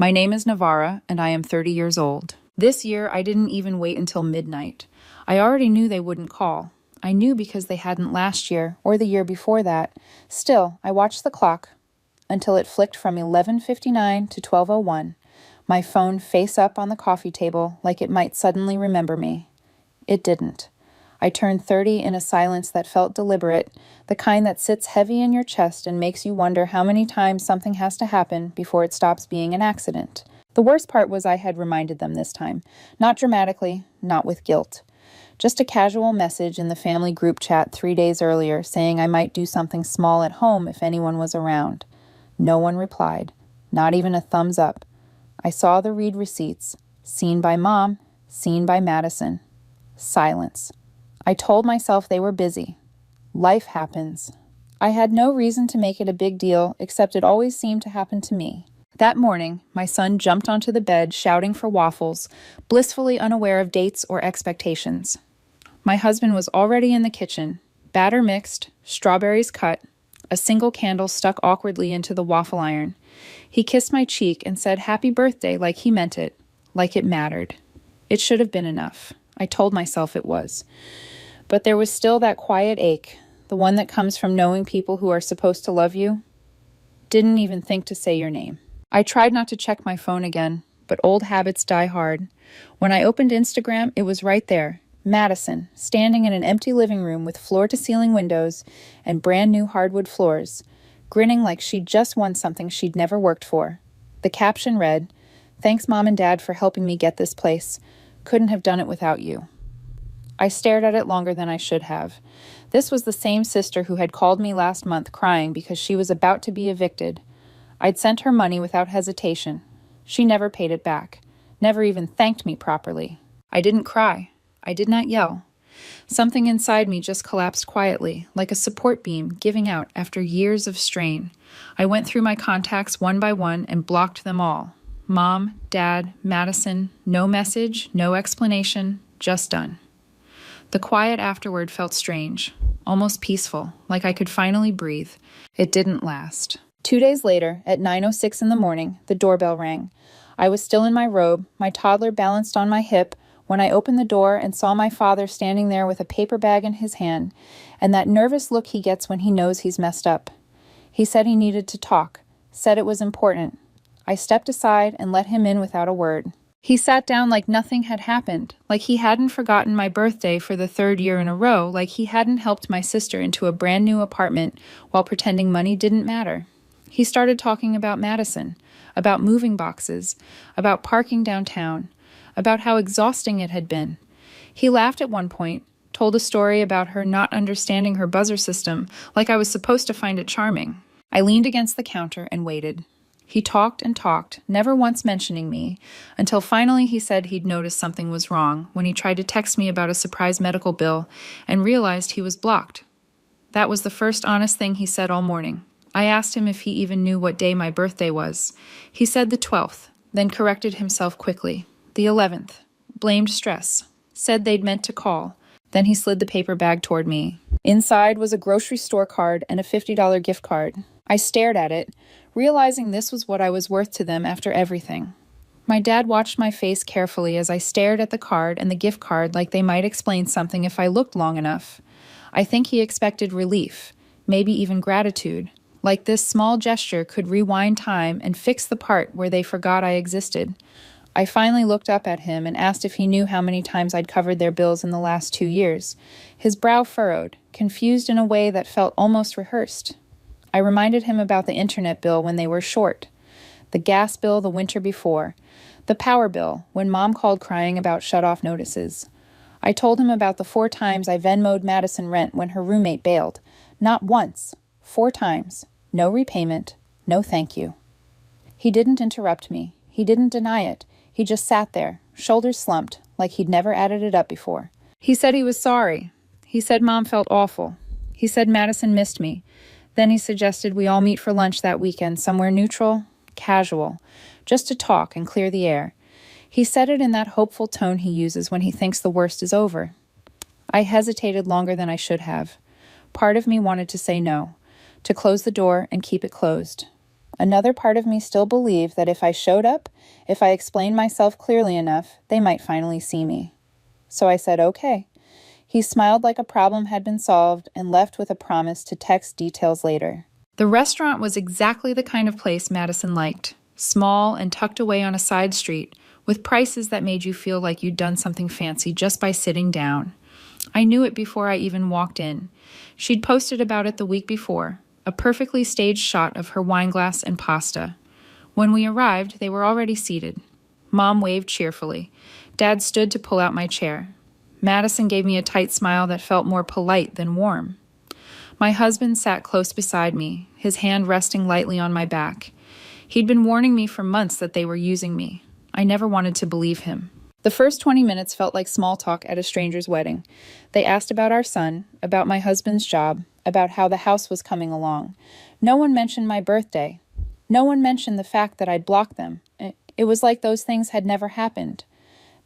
My name is Navarra, and I am 30 years old. This year, I didn't even wait until midnight. I already knew they wouldn't call. I knew because they hadn't last year or the year before that. Still, I watched the clock until it flicked from 11:59 to 12:01, my phone face up on the coffee table like it might suddenly remember me. It didn't. I turned 30 in a silence that felt deliberate, the kind that sits heavy in your chest and makes you wonder how many times something has to happen before it stops being an accident. The worst part was I had reminded them this time. Not dramatically, not with guilt. Just a casual message in the family group chat 3 days earlier saying I might do something small at home if anyone was around. No one replied, not even a thumbs up. I saw the read receipts. Seen by Mom, seen by Madison. Silence. I told myself they were busy. Life happens. I had no reason to make it a big deal, except it always seemed to happen to me. That morning, my son jumped onto the bed shouting for waffles, blissfully unaware of dates or expectations. My husband was already in the kitchen, batter mixed, strawberries cut, a single candle stuck awkwardly into the waffle iron. He kissed my cheek and said happy birthday like he meant it, like it mattered. It should have been enough. I told myself it was. But there was still that quiet ache, the one that comes from knowing people who are supposed to love you didn't even think to say your name. I tried not to check my phone again, but old habits die hard. When I opened Instagram, it was right there. Madison, standing in an empty living room with floor-to-ceiling windows and brand new hardwood floors, grinning like she'd just won something she'd never worked for. The caption read, "Thanks Mom and Dad for helping me get this place. Couldn't have done it without you." I stared at it longer than I should have. This was the same sister who had called me last month crying because she was about to be evicted. I'd sent her money without hesitation. She never paid it back, never even thanked me properly. I didn't cry. I did not yell. Something inside me just collapsed quietly, like a support beam giving out after years of strain. I went through my contacts one by one and blocked them all. Mom, Dad, Madison, no message, no explanation, just done. The quiet afterward felt strange, almost peaceful, like I could finally breathe. It didn't last. 2 days later, at 9:06 in the morning, the doorbell rang. I was still in my robe, my toddler balanced on my hip, when I opened the door and saw my father standing there with a paper bag in his hand, and that nervous look he gets when he knows he's messed up. He said he needed to talk, said it was important. I stepped aside and let him in without a word. He sat down like nothing had happened, like he hadn't forgotten my birthday for the 3rd year in a row, like he hadn't helped my sister into a brand new apartment while pretending money didn't matter. He started talking about Madison, about moving boxes, about parking downtown, about how exhausting it had been. He laughed at one point, told a story about her not understanding her buzzer system, like I was supposed to find it charming. I leaned against the counter and waited. He talked and talked, never once mentioning me, until finally he said he'd noticed something was wrong when he tried to text me about a surprise medical bill and realized he was blocked. That was the first honest thing he said all morning. I asked him if he even knew what day my birthday was. He said the 12th, then corrected himself quickly. The 11th. Blamed stress. Said they'd meant to call. Then he slid the paper bag toward me. Inside was a grocery store card and a $50 gift card. I stared at it, realizing this was what I was worth to them after everything. My dad watched my face carefully as I stared at the card and the gift card like they might explain something if I looked long enough. I think he expected relief, maybe even gratitude, like this small gesture could rewind time and fix the part where they forgot I existed. I finally looked up at him and asked if he knew how many times I'd covered their bills in the last 2 years. His brow furrowed, confused in a way that felt almost rehearsed. I reminded him about the internet bill when they were short, the gas bill the winter before, the power bill when Mom called crying about shut-off notices. I told him about the 4 times I Venmo'd Madison rent when her roommate bailed. Not once, 4 times. No repayment, no thank you. He didn't interrupt me. He didn't deny it. He just sat there, shoulders slumped, like he'd never added it up before. He said he was sorry. He said Mom felt awful. He said Madison missed me. Then he suggested we all meet for lunch that weekend, somewhere neutral, casual, just to talk and clear the air. He said it in that hopeful tone he uses when he thinks the worst is over. I hesitated longer than I should have. Part of me wanted to say no, to close the door and keep it closed. Another part of me still believed that if I showed up, if I explained myself clearly enough, they might finally see me. So I said, okay. He smiled like a problem had been solved and left with a promise to text details later. The restaurant was exactly the kind of place Madison liked. Small and tucked away on a side street, with prices that made you feel like you'd done something fancy just by sitting down. I knew it before I even walked in. She'd posted about it the week before, a perfectly staged shot of her wine glass and pasta. When we arrived, they were already seated. Mom waved cheerfully. Dad stood to pull out my chair. Madison gave me a tight smile that felt more polite than warm. My husband sat close beside me, his hand resting lightly on my back. He'd been warning me for months that they were using me. I never wanted to believe him. The first 20 minutes felt like small talk at a stranger's wedding. They asked about our son, about my husband's job, about how the house was coming along. No one mentioned my birthday. No one mentioned the fact that I'd blocked them. It was like those things had never happened.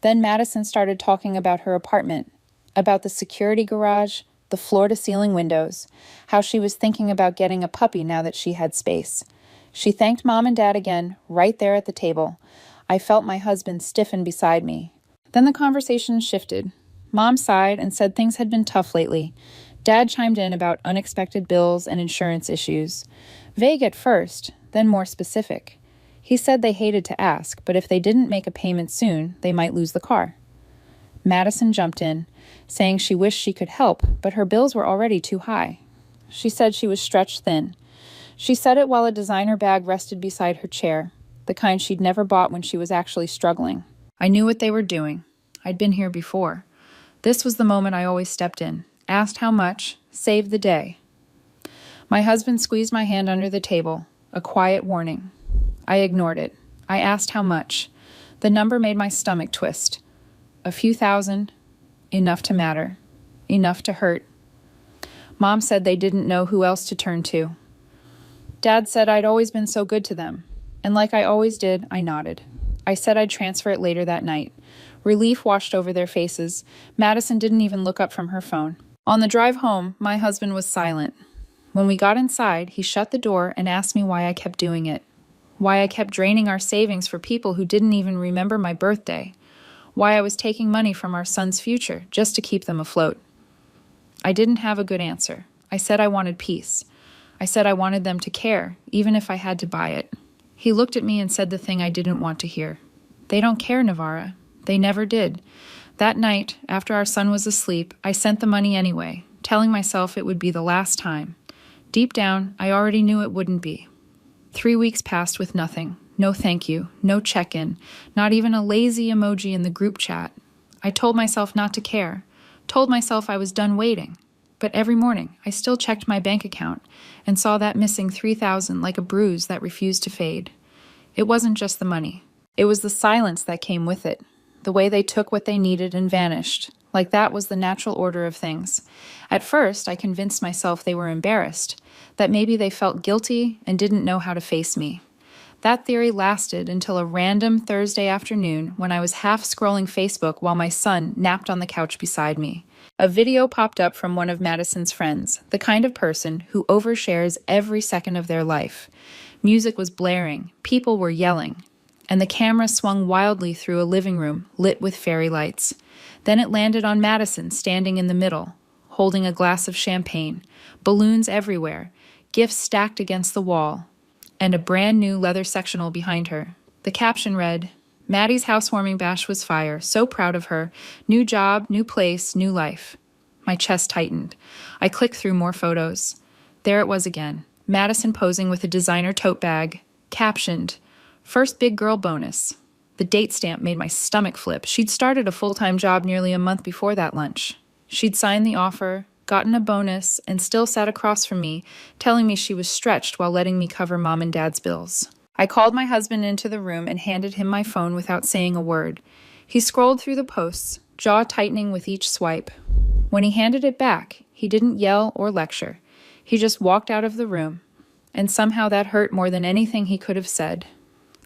Then Madison started talking about her apartment, about the security garage, the floor-to-ceiling windows, how she was thinking about getting a puppy now that she had space. She thanked Mom and Dad again, right there at the table. I felt my husband stiffen beside me. Then the conversation shifted. Mom sighed and said things had been tough lately. Dad chimed in about unexpected bills and insurance issues. Vague at first, then more specific. He said they hated to ask, but if they didn't make a payment soon, they might lose the car. Madison jumped in, saying she wished she could help, but her bills were already too high. She said she was stretched thin. She said it while a designer bag rested beside her chair, the kind she'd never bought when she was actually struggling. I knew what they were doing. I'd been here before. This was the moment I always stepped in, asked how much, saved the day. My husband squeezed my hand under the table, a quiet warning. I ignored it. I asked how much. The number made my stomach twist. A few thousand, enough to matter, enough to hurt. Mom said they didn't know who else to turn to. Dad said I'd always been so good to them, and like I always did, I nodded. I said I'd transfer it later that night. Relief washed over their faces. Madison didn't even look up from her phone. On the drive home, my husband was silent. When we got inside, he shut the door and asked me why I kept doing it. Why I kept draining our savings for people who didn't even remember my birthday. Why I was taking money from our son's future just to keep them afloat. I didn't have a good answer. I said I wanted peace. I said I wanted them to care, even if I had to buy it. He looked at me and said the thing I didn't want to hear. They don't care, Navarra. They never did. That night, after our son was asleep, I sent the money anyway, telling myself it would be the last time. Deep down, I already knew it wouldn't be. 3 weeks passed with nothing. No thank you, no check-in, not even a lazy emoji in the group chat. I told myself not to care, told myself I was done waiting. But every morning, I still checked my bank account and saw that missing $3,000 like a bruise that refused to fade. It wasn't just the money. It was the silence that came with it, the way they took what they needed and vanished, like that was the natural order of things. At first, I convinced myself they were embarrassed, that maybe they felt guilty and didn't know how to face me. That theory lasted until a random Thursday afternoon when I was half scrolling Facebook while my son napped on the couch beside me. A video popped up from one of Madison's friends, the kind of person who overshares every second of their life. Music was blaring, people were yelling, and the camera swung wildly through a living room lit with fairy lights. Then it landed on Madison standing in the middle, holding a glass of champagne, balloons everywhere, gifts stacked against the wall, and a brand new leather sectional behind her. The caption read, "Maddie's housewarming bash was fire, so proud of her. New job, new place, new life." My chest tightened. I clicked through more photos. There it was again, Madison posing with a designer tote bag, captioned, "First big girl bonus." The date stamp made my stomach flip. She'd started a full-time job nearly a month before that lunch. She'd signed the offer, gotten a bonus, and still sat across from me, telling me she was stretched while letting me cover Mom and Dad's bills. I called my husband into the room and handed him my phone without saying a word. He scrolled through the posts, jaw tightening with each swipe. When he handed it back, he didn't yell or lecture. He just walked out of the room, and somehow that hurt more than anything he could have said.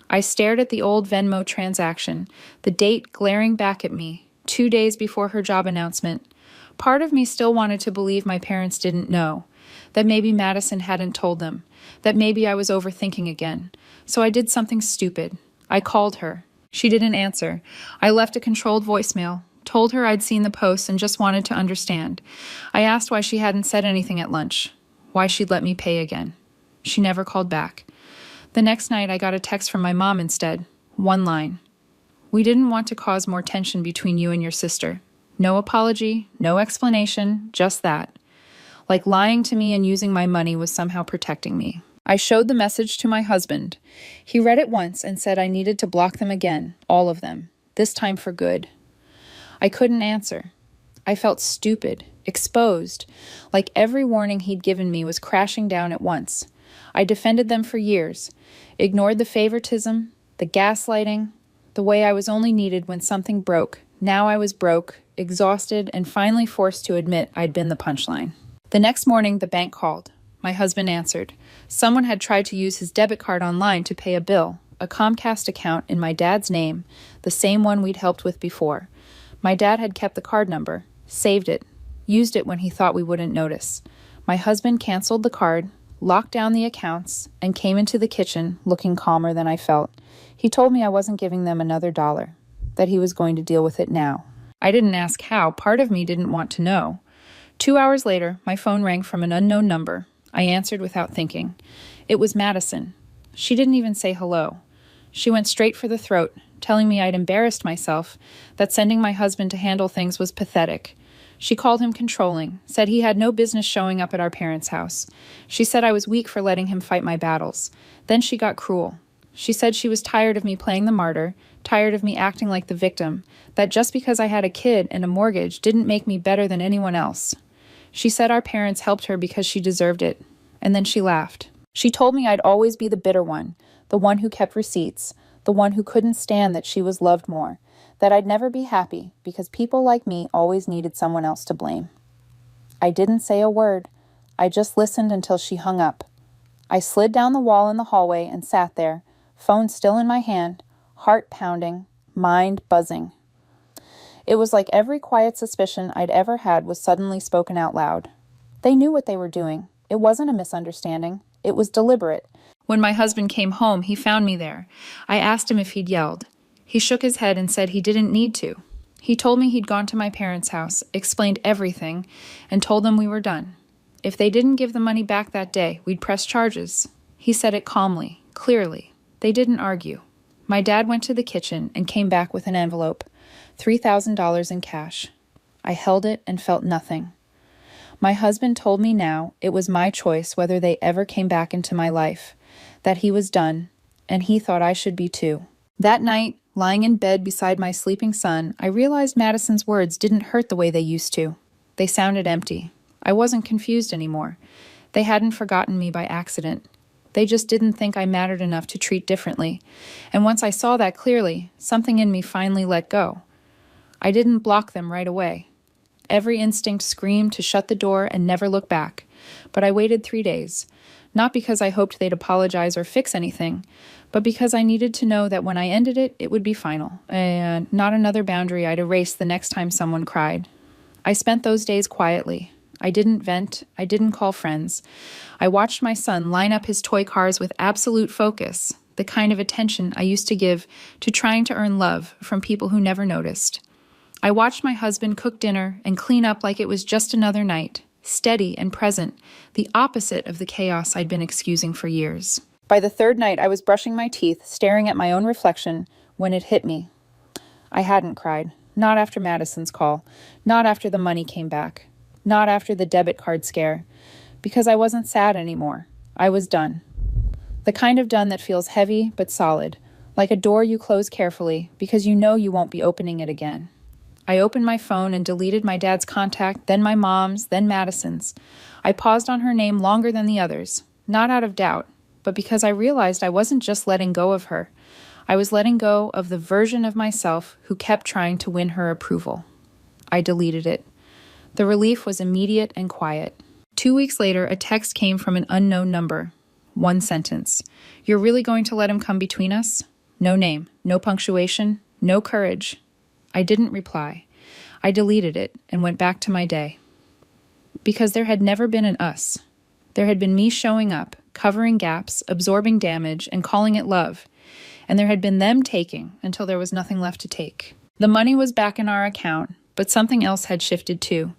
I stared at the old Venmo transaction, the date glaring back at me, 2 days before her job announcement. Part of me still wanted to believe my parents didn't know, that maybe Madison hadn't told them, that maybe I was overthinking again. So I did something stupid. I called her. She didn't answer. I left a controlled voicemail, told her I'd seen the post and just wanted to understand. I asked why she hadn't said anything at lunch, why she'd let me pay again. She never called back. The next night, I got a text from my mom instead. One line. We didn't want to cause more tension between you and your sister. No apology, no explanation, just that. Like lying to me and using my money was somehow protecting me. I showed the message to my husband. He read it once and said I needed to block them again, all of them, this time for good. I couldn't answer. I felt stupid, exposed, like every warning he'd given me was crashing down at once. I defended them for years, ignored the favoritism, the gaslighting, the way I was only needed when something broke. Now I was broke, exhausted, and finally forced to admit I'd been the punchline. The next morning, the bank called. My husband answered. Someone had tried to use his debit card online to pay a bill, a Comcast account in my dad's name, the same one we'd helped with before. My dad had kept the card number, saved it, used it when he thought we wouldn't notice. My husband canceled the card, locked down the accounts, and came into the kitchen looking calmer than I felt. He told me I wasn't giving them another dollar, that he was going to deal with it now. I didn't ask how. Part of me didn't want to know. 2 hours later, my phone rang from an unknown number. I answered without thinking. It was Madison. She didn't even say hello. She went straight for the throat, telling me I'd embarrassed myself, that sending my husband to handle things was pathetic. She called him controlling, said he had no business showing up at our parents' house. She said I was weak for letting him fight my battles. Then she got cruel. She said she was tired of me playing the martyr, tired of me acting like the victim, that just because I had a kid and a mortgage didn't make me better than anyone else. She said our parents helped her because she deserved it, and then she laughed. She told me I'd always be the bitter one, the one who kept receipts, the one who couldn't stand that she was loved more, that I'd never be happy because people like me always needed someone else to blame. I didn't say a word. I just listened until she hung up. I slid down the wall in the hallway and sat there, phone still in my hand, heart pounding, mind buzzing. It was like every quiet suspicion I'd ever had was suddenly spoken out loud. They knew what they were doing. It wasn't a misunderstanding. It was deliberate. When my husband came home, he found me there. I asked him if he'd yelled. He shook his head and said he didn't need to. He told me he'd gone to my parents' house, explained everything, and told them we were done. If they didn't give the money back that day, we'd press charges. He said it calmly, clearly. They didn't argue. My dad went to the kitchen and came back with an envelope, $3,000 in cash. I held it and felt nothing. My husband told me now it was my choice whether they ever came back into my life, that he was done, and he thought I should be too. That night, lying in bed beside my sleeping son, I realized Madison's words didn't hurt the way they used to. They sounded empty. I wasn't confused anymore. They hadn't forgotten me by accident. They just didn't think I mattered enough to treat differently. And once I saw that clearly, something in me finally let go. I didn't block them right away. Every instinct screamed to shut the door and never look back. But I waited 3 days. Not because I hoped they'd apologize or fix anything, but because I needed to know that when I ended it, it would be final, and not another boundary I'd erase the next time someone cried. I spent those days quietly. I didn't vent. I didn't call friends. I watched my son line up his toy cars with absolute focus, the kind of attention I used to give to trying to earn love from people who never noticed. I watched my husband cook dinner and clean up like it was just another night, steady and present, the opposite of the chaos I'd been excusing for years. By the third night, I was brushing my teeth, staring at my own reflection, when it hit me. I hadn't cried. Not after Madison's call. Not after the money came back. Not after the debit card scare. Because I wasn't sad anymore. I was done. The kind of done that feels heavy but solid, like a door you close carefully because you know you won't be opening it again. I opened my phone and deleted my dad's contact, then my mom's, then Madison's. I paused on her name longer than the others, not out of doubt, but because I realized I wasn't just letting go of her. I was letting go of the version of myself who kept trying to win her approval. I deleted it. The relief was immediate and quiet. 2 weeks later, a text came from an unknown number. One sentence. "You're really going to let him come between us?" No name, no punctuation, no courage. I didn't reply. I deleted it and went back to my day. Because there had never been an us. There had been me showing up, covering gaps, absorbing damage, and calling it love. And there had been them taking until there was nothing left to take. The money was back in our account, but something else had shifted too.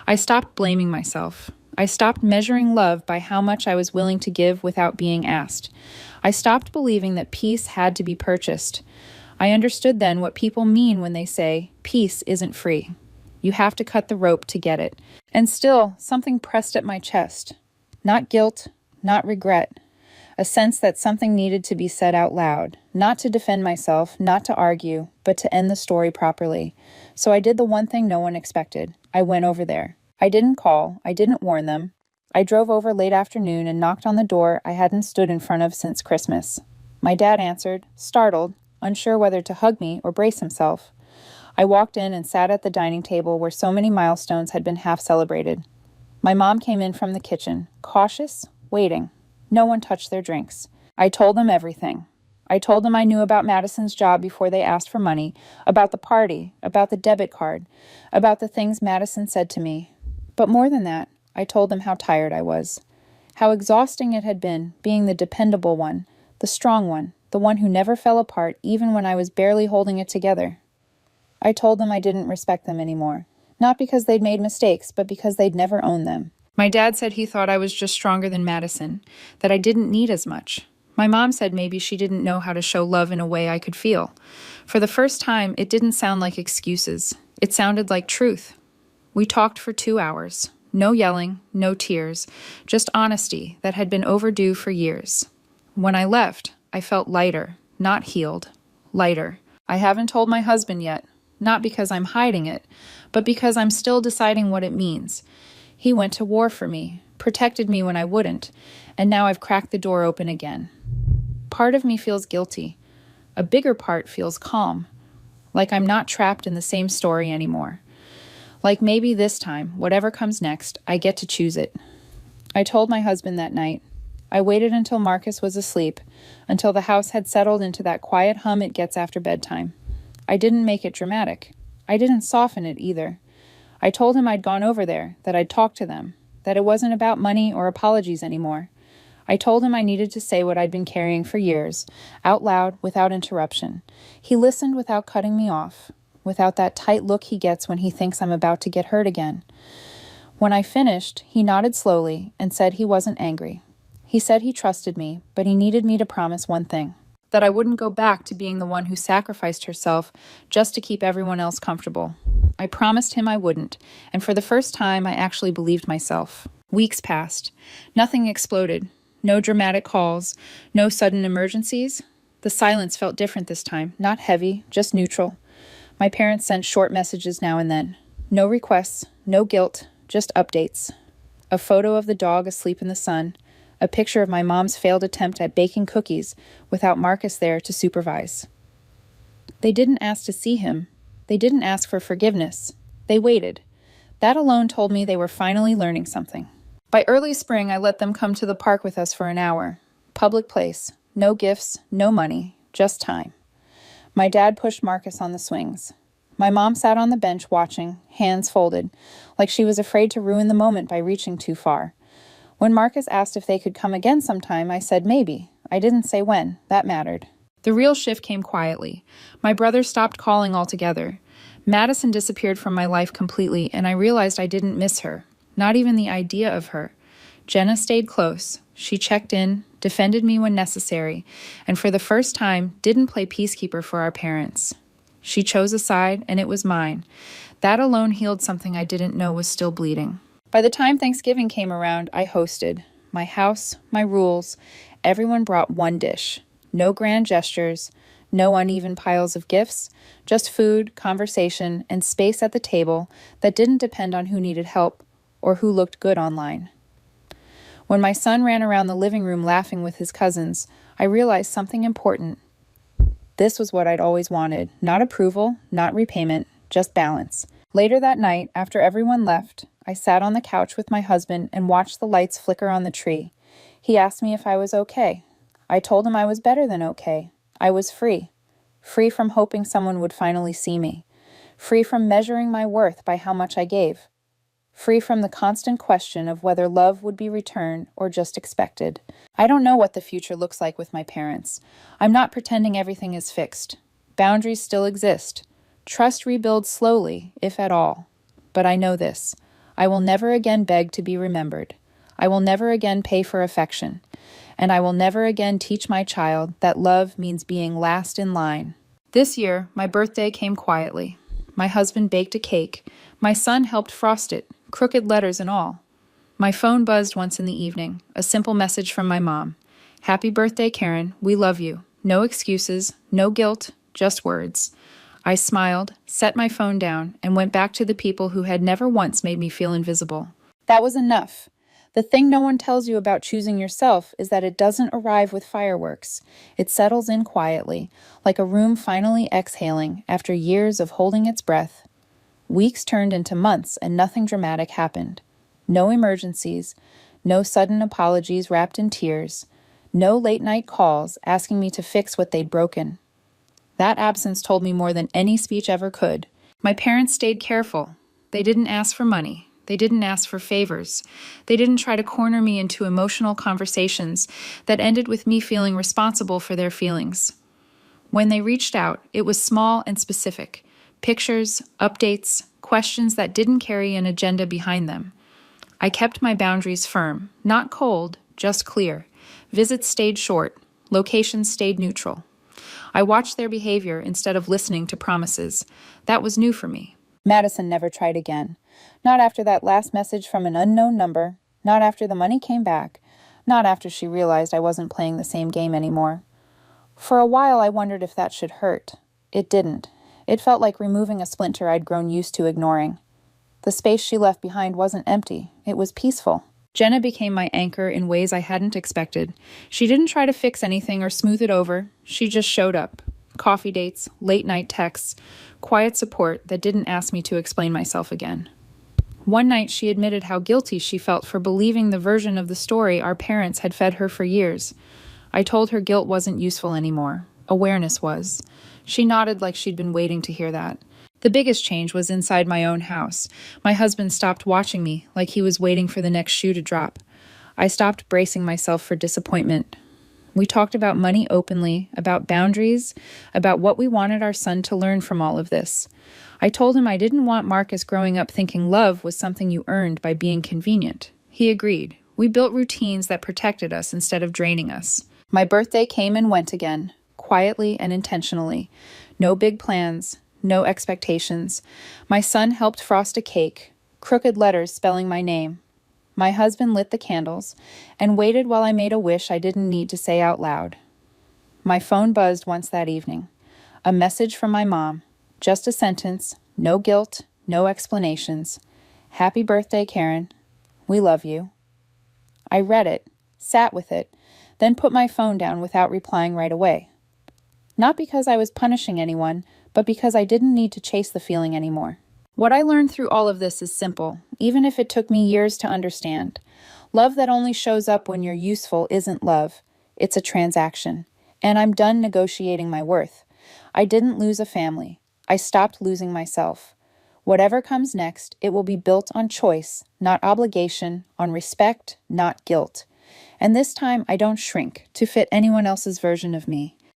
I stopped blaming myself. I stopped measuring love by how much I was willing to give without being asked. I stopped believing that peace had to be purchased. I understood then what people mean when they say, peace isn't free. You have to cut the rope to get it. And still, something pressed at my chest. Not guilt, not regret. A sense that something needed to be said out loud. Not to defend myself, not to argue, but to end the story properly. So I did the one thing no one expected. I went over there. I didn't call. I didn't warn them. I drove over late afternoon and knocked on the door I hadn't stood in front of since Christmas. My dad answered, startled, unsure whether to hug me or brace himself. I walked in and sat at the dining table where so many milestones had been half celebrated. My mom came in from the kitchen, cautious, waiting. No one touched their drinks. I told them everything. I told them I knew about Madison's job before they asked for money, about the party, about the debit card, about the things Madison said to me. But more than that, I told them how tired I was, how exhausting it had been being the dependable one, the strong one, the one who never fell apart even when I was barely holding it together. I told them I didn't respect them anymore, not because they'd made mistakes, but because they'd never owned them. My dad said he thought I was just stronger than Madison, that I didn't need as much. My mom said maybe she didn't know how to show love in a way I could feel. For the first time, it didn't sound like excuses. It sounded like truth. We talked for 2 hours. No yelling, no tears, just honesty that had been overdue for years. When I left, I felt lighter, not healed. Lighter. I haven't told my husband yet, not because I'm hiding it, but because I'm still deciding what it means. He went to war for me, protected me when I wouldn't, and now I've cracked the door open again. Part of me feels guilty. A bigger part feels calm, like I'm not trapped in the same story anymore. Like maybe this time, whatever comes next, I get to choose it. I told my husband that night. I waited until Marcus was asleep, until the house had settled into that quiet hum it gets after bedtime. I didn't make it dramatic. I didn't soften it either. I told him I'd gone over there, that I'd talked to them, that it wasn't about money or apologies anymore. I told him I needed to say what I'd been carrying for years, out loud, without interruption. He listened without cutting me off, without that tight look he gets when he thinks I'm about to get hurt again. When I finished, he nodded slowly and said he wasn't angry. He said he trusted me, but he needed me to promise one thing, that I wouldn't go back to being the one who sacrificed herself just to keep everyone else comfortable. I promised him I wouldn't, and for the first time I actually believed myself. Weeks passed. Nothing exploded. No dramatic calls. No sudden emergencies. The silence felt different this time, not heavy, just neutral. My parents sent short messages now and then. No requests, no guilt, just updates. A photo of the dog asleep in the sun. A picture of my mom's failed attempt at baking cookies without Marcus there to supervise. They didn't ask to see him. They didn't ask for forgiveness. They waited. That alone told me they were finally learning something. By early spring, I let them come to the park with us for an hour. Public place. No gifts, no money, just time. My dad pushed Marcus on the swings. My mom sat on the bench watching, hands folded, like she was afraid to ruin the moment by reaching too far. When Marcus asked if they could come again sometime, I said maybe. I didn't say when. That mattered. The real shift came quietly. My brother stopped calling altogether. Madison disappeared from my life completely, and I realized I didn't miss her. Not even the idea of her. Jenna stayed close. She checked in, defended me when necessary, and for the first time didn't play peacekeeper for our parents. She chose a side, and it was mine. That alone healed something I didn't know was still bleeding. By the time Thanksgiving came around, I hosted. My house, my rules, everyone brought one dish. No grand gestures, no uneven piles of gifts, just food, conversation, and space at the table that didn't depend on who needed help or who looked good online. When my son ran around the living room laughing with his cousins, I realized something important. This was what I'd always wanted. Not approval, not repayment, just balance. Later that night, after everyone left, I sat on the couch with my husband and watched the lights flicker on the tree. He asked me if I was okay. I told him I was better than okay. I was free. Free from hoping someone would finally see me. Free from measuring my worth by how much I gave. free from the constant question of whether love would be returned or just expected. I don't know what the future looks like with my parents. I'm not pretending everything is fixed. Boundaries still exist. Trust rebuilds slowly, if at all. But I know this. I will never again beg to be remembered. I will never again pay for affection. And I will never again teach my child that love means being last in line. This year, my birthday came quietly. My husband baked a cake. My son helped frost it, crooked letters and all. My phone buzzed once in the evening, a simple message from my mom. Happy birthday, Karen. We love you. No excuses, no guilt, just words. I smiled, set my phone down, and went back to the people who had never once made me feel invisible. That was enough. The thing no one tells you about choosing yourself is that it doesn't arrive with fireworks. It settles in quietly, like a room finally exhaling after years of holding its breath. Weeks turned into months and nothing dramatic happened. No emergencies, no sudden apologies wrapped in tears, no late-night calls asking me to fix what they'd broken. That absence told me more than any speech ever could. My parents stayed careful. They didn't ask for money. They didn't ask for favors. They didn't try to corner me into emotional conversations that ended with me feeling responsible for their feelings. When they reached out, it was small and specific. Pictures, updates, questions that didn't carry an agenda behind them. I kept my boundaries firm, not cold, just clear. Visits stayed short. Locations stayed neutral. I watched their behavior instead of listening to promises. That was new for me. Madison never tried again. Not after that last message from an unknown number, not after the money came back, not after she realized I wasn't playing the same game anymore. For a while I wondered if that should hurt. It didn't. It felt like removing a splinter I'd grown used to ignoring. The space she left behind wasn't empty. It was peaceful. Jenna became my anchor in ways I hadn't expected. She didn't try to fix anything or smooth it over. She just showed up. Coffee dates, late-night texts, quiet support that didn't ask me to explain myself again. One night she admitted how guilty she felt for believing the version of the story our parents had fed her for years. I told her guilt wasn't useful anymore. Awareness was. She nodded like she'd been waiting to hear that. The biggest change was inside my own house. My husband stopped watching me like he was waiting for the next shoe to drop. I stopped bracing myself for disappointment. We talked about money openly, about boundaries, about what we wanted our son to learn from all of this. I told him I didn't want Marcus growing up thinking love was something you earned by being convenient. He agreed. We built routines that protected us instead of draining us. My birthday came and went again, quietly and intentionally. No big plans, no expectations. My son helped frost a cake, crooked letters spelling my name. My husband lit the candles and waited while I made a wish I didn't need to say out loud. My phone buzzed once that evening. A message from my mom. Just a sentence, no guilt, no explanations. Happy birthday, Karen. We love you. I read it, sat with it, then put my phone down without replying right away. Not because I was punishing anyone, but because I didn't need to chase the feeling anymore. What I learned through all of this is simple, even if it took me years to understand. Love that only shows up when you're useful isn't love. It's a transaction. And I'm done negotiating my worth. I didn't lose a family. I stopped losing myself. Whatever comes next, it will be built on choice, not obligation, on respect, not guilt. And this time, I don't shrink to fit anyone else's version of me.